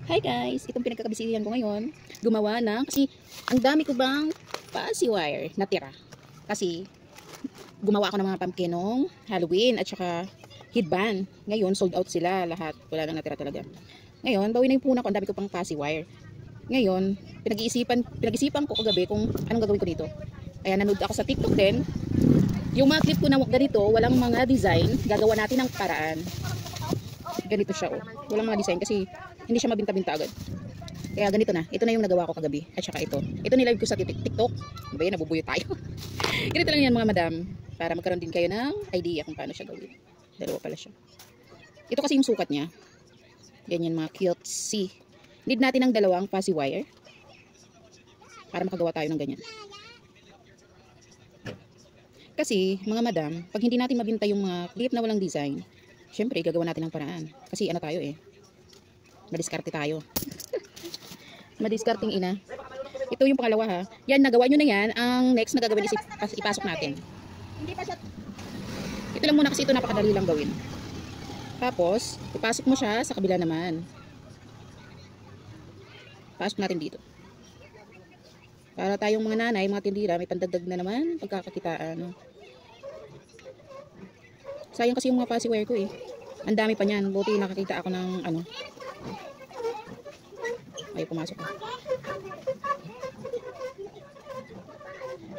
Hi guys! Itong pinagkakabisihan ko ngayon, gumawa na kasi ang dami ko bang fuzzy wire natira. Kasi gumawa ako ng mga pumpkin nung Halloween at saka headband. Ngayon sold out sila lahat. Wala nang natira talaga. Ngayon, bawi na yung puna ko, ang dami ko pang fuzzy wire. Ngayon, pinag-isipan ko kagabi kung anong gagawin ko dito. Kaya nanood ako sa TikTok din. Yung mga clip ko na ganito, walang mga design, gagawa natin ng paraan. Ganito siya oh. Walang mga design kasi hindi siya mabinta-binta agad. Kaya ganito na. Ito na yung nagawa ko kagabi. At saka ito. Ito nilive ko sa TikTok. Ba yun, nabubuyo tayo. Ganito lang yan mga madam. Para magkaroon din kayo ng idea kung paano siya gawin. Dalawa pala siya. Ito kasi yung sukat niya. Ganyan mga cutesy. Need natin ng dalawang fuzzy wire. Para makagawa tayo ng ganyan. Kasi mga madam, pag hindi natin mabinta yung mga clip na walang design, syempre gagawa natin ng paraan. Kasi ano tayo eh. Madiskarte tayo. Madiskarting ina. Ito yung pangalawa ha. Yan, nagawa nyo na yan. Ang next na gagawin is ipasok natin. Ito lang muna kasi ito napakadali lang gawin. Tapos, ipasok mo siya sa kabila naman. Pasok natin dito. Para tayong mga nanay, mga tindira, may pandagdag na naman pagkakakitaan. Sayang kasi yung mga fuzzy wire ko eh. Ang dami pa niyan. Buti nakakita ako ng ano. Ay, pumasok na.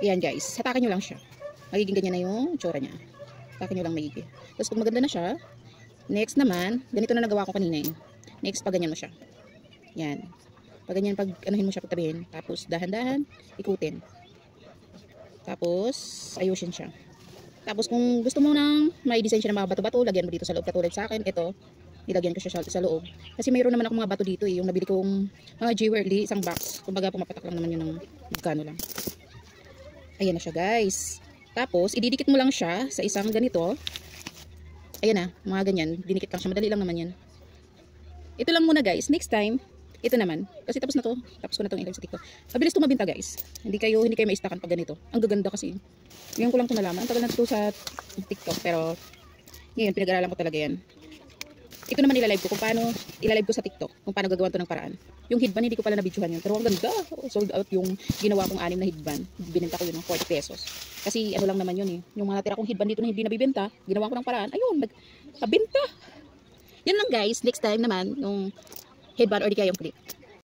Ayan guys, hatakin nyo lang siya. Magiging ganyan na yung tsura niya. Hatakin nyo lang maigi. Tapos pag maganda na siya, next naman, ganito na nagawa ko kanina eh. Next, pag ganyan mo siya. Yan. Pag ganyan, pag anuhin mo siya, pagtabihin. Tapos dahan-dahan, ikutin. Tapos, ayusin siya. Tapos kung gusto mo nang may design siya ng mga bato-bato, lagyan mo dito sa loob katulad sa akin. Ito, nilagyan ko siya sa loob. Kasi mayroon naman ako mga bato dito eh. Yung nabili kong mga jewelry, isang box. Kumbaga pumapatak lang naman yun ng magkano lang. Ayan na siya guys. Tapos, ididikit mo lang siya sa isang ganito. Ayan na, mga ganyan. Dinikit lang siya. Madali lang naman yan. Ito lang muna guys. Next time, ito naman. Kasi tapos na to. Tapos ko na itong ilag sa TikTok. Mabilis itong mabinta guys. Hindi kayo maistakan pag ganito. Ang gaganda kasi. Ngayon ko lang ito nalaman. Ang tagal na ito sa TikTok. Pero, ngayon, pinag-aralan ko talaga yan. Ito naman ilalive ko kung paano, ilalive ko sa TikTok kung paano gagawin to ng paraan. Yung headband, hindi ko pala nabidyohan yun. Pero ang ganda. Sold out yung ginawa kong 6 na headband. Bininta ko yun ng 40 pesos. Kasi ano lang naman yun eh. Yung mga natira kong headband dito na hindi nabibenta, ginawa ko ng paraan. Ayun, nabinta. Yan lang guys. Next time naman, yung headband or di kaya yung clip.